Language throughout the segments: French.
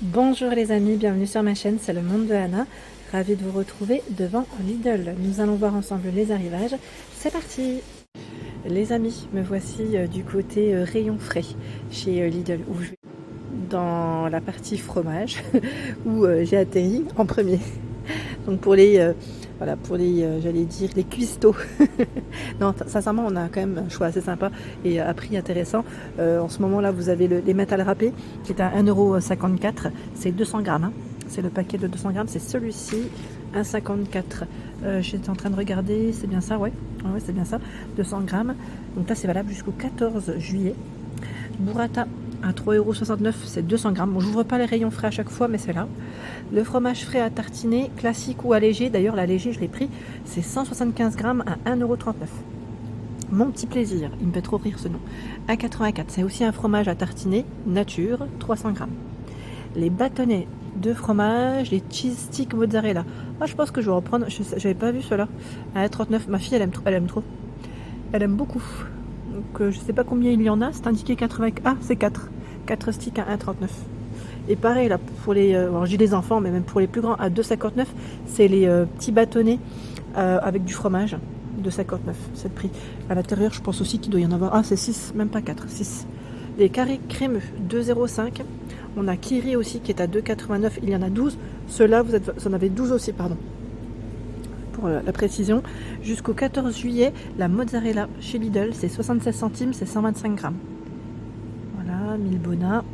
Bonjour les amis, bienvenue sur ma chaîne, c'est le monde de Anna. Ravie de vous retrouver devant Lidl. Nous allons voir ensemble les arrivages. C'est parti! Les amis, me voici du côté rayon frais chez Lidl, où je vais dans la partie fromage, où j'ai atterri en premier. Donc pour les, voilà, pour les, j'allais dire, les cuistots. Non, sincèrement, on a quand même un choix assez sympa et à prix intéressant. En ce moment-là, vous avez les métal râpés qui est à 1,54 €. C'est 200 grammes. Hein. C'est le paquet de 200 grammes. C'est celui-ci, 1,54 €. J'étais en train de regarder. C'est bien ça, ouais. Ouais, c'est bien ça. 200 grammes. Donc là, c'est valable jusqu'au 14 juillet. Burrata à 3,69 €, c'est 200 grammes. Bon, j'ouvre pas les rayons frais à chaque fois, mais c'est là. Le fromage frais à tartiner, classique ou allégé, d'ailleurs l'allégé je l'ai pris, c'est 175 grammes à 1,39 €. Mon petit plaisir, il me fait trop rire ce nom. 1,84 €, c'est aussi un fromage à tartiner, nature, 300 grammes. Les bâtonnets de fromage, les cheese sticks mozzarella. Ah, je pense que je vais reprendre, j'avais pas vu cela. À 1,39 €, ma fille elle aime trop, elle aime trop. Elle aime beaucoup. Donc je sais pas combien il y en a, c'est indiqué 80. Ah, c'est 4. 4 sticks à 1,39 €. Et pareil là pour les, alors j'ai des enfants mais même pour les plus grands à 2,59 €, c'est les petits bâtonnets avec du fromage, 2,59 €, c'est le prix. À l'intérieur je pense aussi qu'il doit y en avoir, ah c'est 6, même pas 4, 6. Les carrés crémeux, 2,05 €. On a Kiri aussi qui est à 2,89 €, il y en a 12. Ceux-là vous en avez 12 aussi, pardon. Pour la précision, jusqu'au 14 juillet, la mozzarella chez Lidl, c'est 76 centimes, c'est 125 grammes. Voilà, Milbona.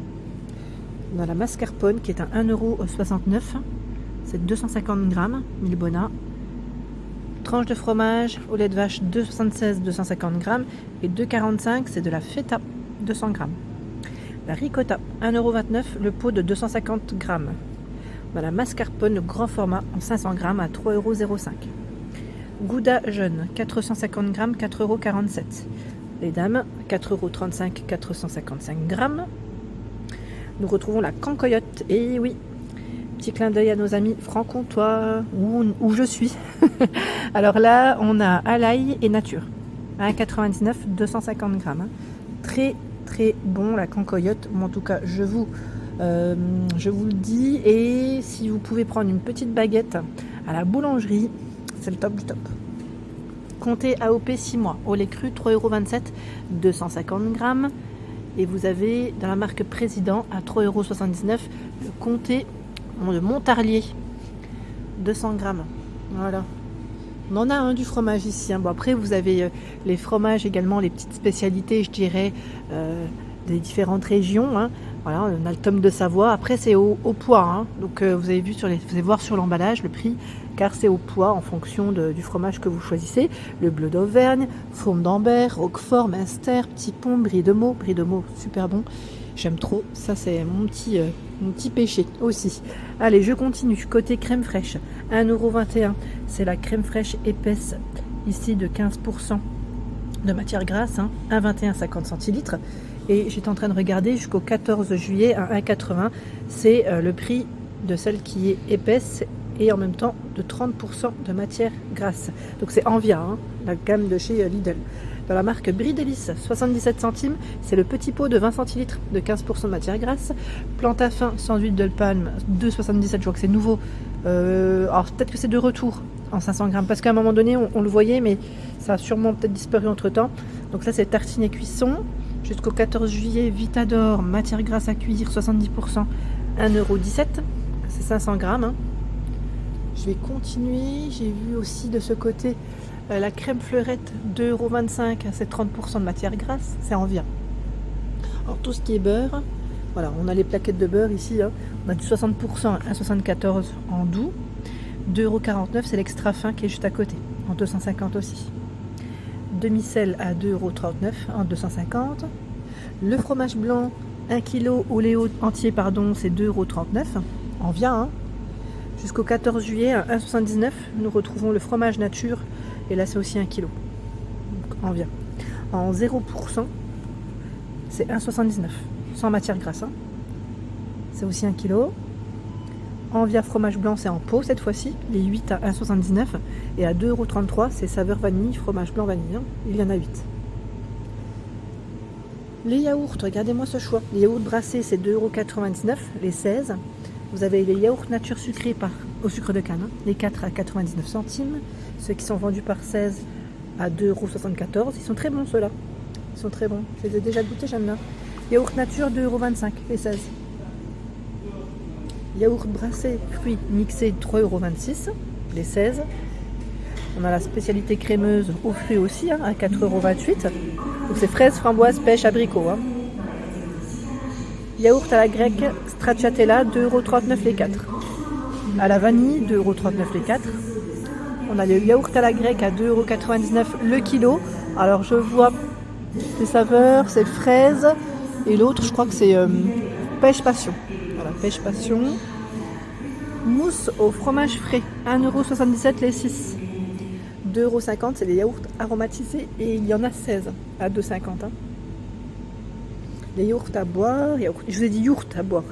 On a la mascarpone qui est à 1,69 €, c'est 250 grammes, Milbona. Tranche de fromage au lait de vache, 2,76 €, 250 grammes. Et 2,45 €, c'est de la feta, 200 grammes. La ricotta, 1,29 €, le pot de 250 grammes. On a la mascarpone, le grand format en 500 grammes à 3,05 €. Gouda jeune, 450 grammes, 4,47 €. Les dames, 4,35 €, 455 grammes. Nous retrouvons la cancoyote, et oui, petit clin d'œil à nos amis franc-comtois, où je suis. Alors là, on a à l'ail et nature, 1,99 €, 250 grammes. Très très bon la cancoyote, en tout cas je vous le dis, et si vous pouvez prendre une petite baguette à la boulangerie, c'est le top du top. Comté AOP 6 mois, au lait cru, 3,27 €, 250 grammes. Et vous avez dans la marque Président à 3,79 € le comté de Montarlier, 200 grammes. Voilà. On en a un du fromage ici. Hein. Bon, après, vous avez les fromages également, les petites spécialités, je dirais, des différentes régions. Hein. Voilà, on a le tome de Savoie. Après, c'est au poids. Hein. Donc, vous allez voir sur l'emballage le prix, car c'est au poids en fonction du fromage que vous choisissez. Le bleu d'Auvergne, fourme d'Ambert, Roquefort, Munster, Petit Pont, Brie de Meaux, super bon. J'aime trop. Ça, c'est mon petit péché aussi. Allez, je continue. Côté crème fraîche, 1,21 €. C'est la crème fraîche épaisse, ici de 15% de matière grasse, hein, 1,21 €, 50 centilitres. Et j'étais en train de regarder jusqu'au 14 juillet à 1,80 €. C'est le prix de celle qui est épaisse et en même temps de 30% de matière grasse. Donc c'est Envia, hein, la gamme de chez Lidl. Dans la marque Brie Délice, 77 centimes, c'est le petit pot de 20 centilitres de 15% de matière grasse. Plantafin sans huile de palme, 2,77 €, je vois que c'est nouveau. Alors peut-être que c'est de retour en 500 grammes, parce qu'à un moment donné on le voyait, mais ça a sûrement peut-être disparu entre temps. Donc ça c'est tartine et cuisson. Jusqu'au 14 juillet, Vitador, matière grasse à cuire, 70%, 1,17 €, c'est 500 grammes. Hein. Je vais continuer, j'ai vu aussi de ce côté la crème fleurette, 2,25 €, c'est 30% de matière grasse, c'est Envia. Alors tout ce qui est beurre, voilà, on a les plaquettes de beurre ici, hein. On a du 60% à 1,74 € en doux, 2,49 €, c'est l'extra fin qui est juste à côté, en 250 aussi. Demi-sel à 2,39 € en 250. Le fromage blanc, 1 kg au lait entier, pardon, c'est 2,39 € Envia. Hein. Jusqu'au 14 juillet à 1,79 €, nous retrouvons le fromage nature, et là c'est aussi 1 kg. Envia. En 0%, c'est 1,79 €, sans matière grasse. Hein. C'est aussi 1 kg. Envia fromage blanc, c'est en pot cette fois-ci, les 8 à 1,79 €, et à 2,33 €, c'est saveur vanille, fromage blanc vanille. Hein. Il y en a 8. Les yaourts, regardez-moi ce choix. Les yaourts brassés, c'est 2,99 €, les 16. Vous avez les yaourts nature sucrés au sucre de canne, hein, les 4 à 99 centimes. Ceux qui sont vendus par 16 à 2,74 €. Ils sont très bons ceux-là. Ils sont très bons. Je les ai déjà goûtés, j'aime bien. Yaourt nature, 2,25 € les 16. Yaourt brassé, fruits mixés, 3,26 € les 16. On a la spécialité crémeuse aux fruits aussi, hein, à 4,28 €. Donc c'est fraises, framboises, pêche, abricot. Hein. Yaourt à la grecque, stracciatella, 2,39 € les 4. À la vanille, 2,39 € les 4. On a le yaourt à la grecque à 2,99 € le kilo. Alors je vois les saveurs, c'est fraise. Et l'autre, je crois que c'est pêche passion. Voilà, pêche passion. Mousse au fromage frais, 1,77 € les 6. 2,50 €, c'est les yaourts aromatisés et il y en a 16 à 2,50 €. Hein. Les yaourts à boire, je vous ai dit yaourt à boire.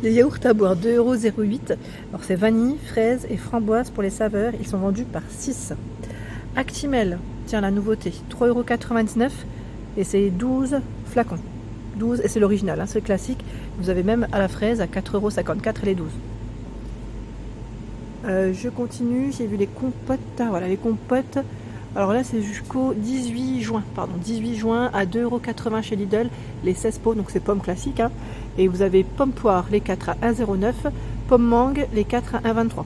Les yaourts à boire, 2,08 €. Alors c'est vanille, fraise et framboise pour les saveurs. Ils sont vendus par 6. Actimel, tiens la nouveauté, 3,99 € et c'est 12 flacons. 12 et c'est l'original, hein, c'est le classique. Vous avez même à la fraise à 4,54 € les 12. Je continue, j'ai vu les compotes. Ah, voilà les compotes. Alors là c'est jusqu'au 18 juin, à 2,80 € chez Lidl, les 16 pots, donc c'est pommes classiques. Hein. Et vous avez pommes poires, les 4 à 1,09 €, pommes mangue, les 4 à 1,23 €.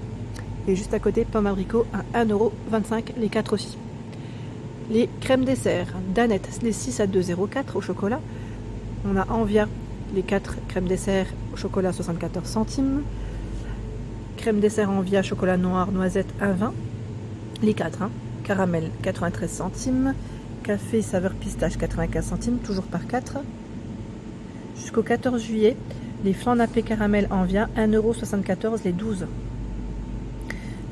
Et juste à côté, pommes abricots à 1,25 € les 4 aussi. Les crèmes dessert, Danette, les 6 à 2,04 € au chocolat. On a Envia, les 4 crèmes dessert au chocolat 74 centimes. Crème dessert Envia, chocolat noir, noisette 1,20 €. Les 4, hein. Caramel 93 centimes. Café saveur pistache 95 centimes, toujours par 4. Jusqu'au 14 juillet, les flancs nappés caramel Envia, 1,74 € les 12.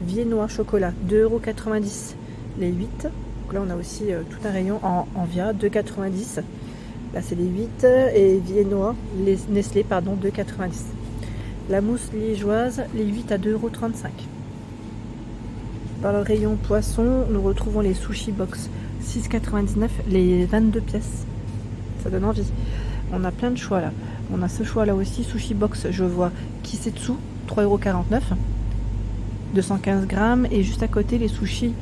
Viennois chocolat, 2,90 € les 8. Donc là on a aussi tout un rayon en Envia, 2,90 €. Là c'est les 8 et viennois, les Nestlé, pardon, 2,90 €. La mousse liégeoise, les 8 à 2,35 €. Dans le rayon poisson, nous retrouvons les sushi box, 6,99 € les 22 pièces. Ça donne envie. On a plein de choix là. On a ce choix là aussi, sushi box, je vois Kisetsu, 3,49 €, 215 grammes. Et juste à côté, les sushis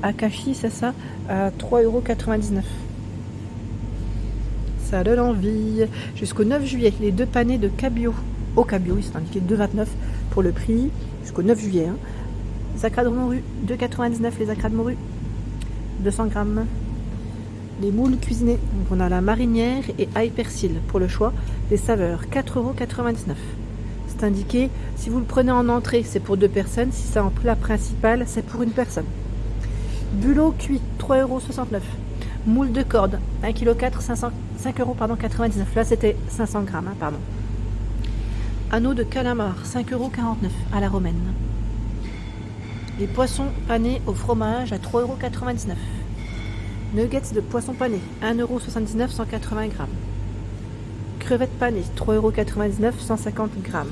Akashi, c'est ça, à 3,99 €. Ça donne envie. Jusqu'au 9 juillet, les 2 panés de cabillaud. Au cabillaud, ils sont indiqués 2,29 € pour le prix. Jusqu'au 9 juillet. Hein. Acras de morue, 2,99 € les acras de morue. 200 grammes. Les moules cuisinés. Donc on a la marinière et ail persil pour le choix. Les saveurs, 4,99 €. C'est indiqué, si vous le prenez en entrée, c'est pour 2 personnes. Si c'est en plat principal, c'est pour une personne. Bulot cuit, 3,69 €. Moule de corde, 1,4 kg, 5,99 €. Là, c'était 500 grammes, hein, pardon. Anneau de calamar, 5,49 € à la romaine. Les poissons panés au fromage à 3,99 €. Nuggets de poisson pané, 1,79 €, 180 grammes. Crevettes panées, 3,99 €, 150 grammes.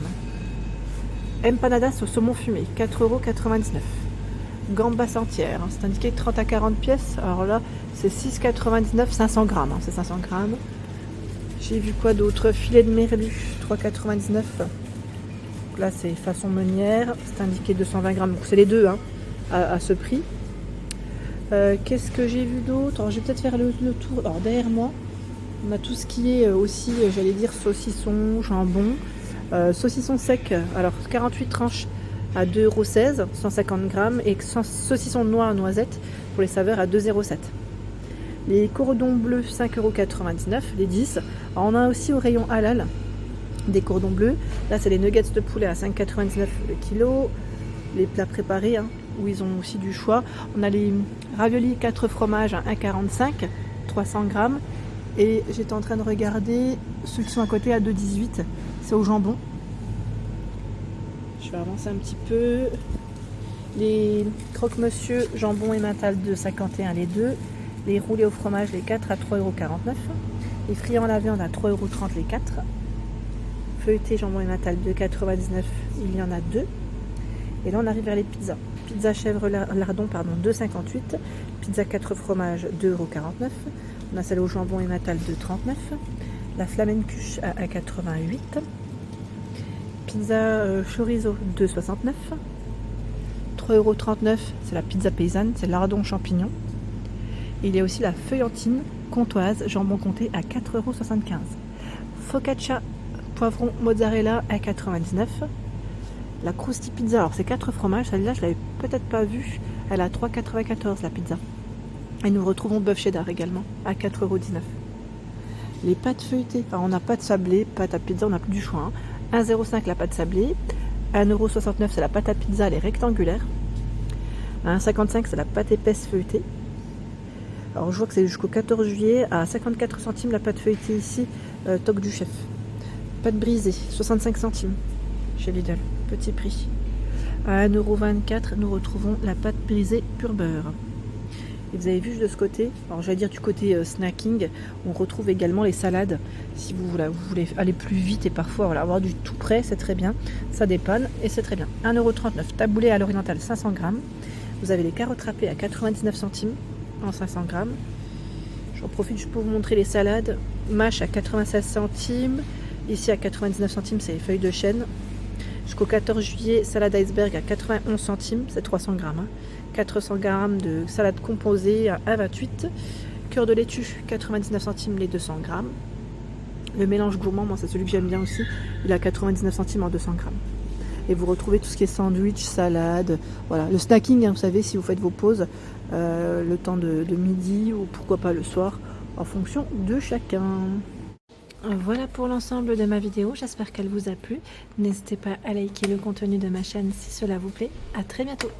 Empanadas au saumon fumé, 4,99 €. Gambas entières, hein, c'est indiqué 30 à 40 pièces. Alors là, c'est 6,99 €, 500 grammes. Hein, c'est 500 grammes. J'ai vu quoi d'autre? Filet de merlu, 3,99 €. Là, c'est façon meunière. C'est indiqué 220 grammes. Donc, c'est les deux, hein, à ce prix. Qu'est-ce que j'ai vu d'autre? Alors, je vais peut-être faire le tour. Alors, derrière moi, on a tout ce qui est aussi, j'allais dire, saucisson, jambon. Saucisson sec, alors 48 tranches à 2,16 €, 150 grammes. Et saucisson noir noisette pour les saveurs à 2,07 €. Les cordons bleus, 5,99 €, les 10. Alors, on a aussi au rayon halal des cordons bleus. Là, c'est les nuggets de poulet à 5,99 € le kilo. Les plats préparés, hein, où ils ont aussi du choix. On a les raviolis 4 fromages à 1,45 €, 300 grammes. Et j'étais en train de regarder ceux qui sont à côté à 2,18 €. C'est au jambon. Je vais avancer un petit peu. Les croque-monsieur jambon et mental, 2,51 € les 2. Les roulés au fromage, les 4 à 3,49 €. Les friands à la viande à 3,30 € les 4. Feuilleté jambon et mental, 2,99 €, il y en a 2. Et là on arrive vers les pizzas. Pizza chèvre lardon, pardon, 2,58 €. Pizza 4 fromages, 2,49 €. On a celle au jambon et mental, 2,39 €. La flamencuche à 1,88 €. Pizza chorizo 2,69 €. 3,39 €, c'est la pizza paysanne, c'est lardon champignon. Il y a aussi la feuillantine comtoise, jambon comté à 4,75 €. Focaccia poivron mozzarella à 99 €. La Krusty Pizza, alors c'est 4 fromages, celle-là je l'avais peut-être pas vue, elle a 3,94 € la pizza. Et nous retrouvons bœuf cheddar également à 4,19 €. Les pâtes feuilletées, enfin, on n'a pas de sablé, pâte à pizza, on n'a plus du choix. 1,05 € la pâte sablée, 1,69 € c'est la pâte à pizza, elle est rectangulaire. 1,55 € c'est la pâte épaisse feuilletée. Alors je vois que c'est jusqu'au 14 juillet à 54 centimes la pâte feuilletée ici, toc du chef. Pâte brisée, 65 centimes chez Lidl, petit prix. À 1,24 € nous retrouvons la pâte brisée pur beurre. Et vous avez vu de ce côté, alors j'allais dire du côté snacking, on retrouve également les salades. Si vous voulez aller plus vite et parfois voilà, avoir du tout prêt, c'est très bien. Ça dépanne et c'est très bien. 1,39 €, taboulé à l'oriental 500 g. Vous avez les carottes râpées à 99 centimes en 500 g. J'en profite juste pour vous montrer les salades. Mâche à 96 centimes. Ici à 99 centimes, c'est les feuilles de chêne. Jusqu'au 14 juillet, salade iceberg à 91 centimes, c'est 300 g. 400 g de salade composée à 1,28 €. Cœur de laitue, 99 centimes les 200 g. Le mélange gourmand, moi c'est celui que j'aime bien aussi, il a 99 centimes en 200 g. Et vous retrouvez tout ce qui est sandwich, salade, voilà. Le snacking, hein, vous savez, si vous faites vos pauses, le temps de midi ou pourquoi pas le soir, en fonction de chacun. Voilà pour l'ensemble de ma vidéo, j'espère qu'elle vous a plu. N'hésitez pas à liker le contenu de ma chaîne si cela vous plaît. À très bientôt.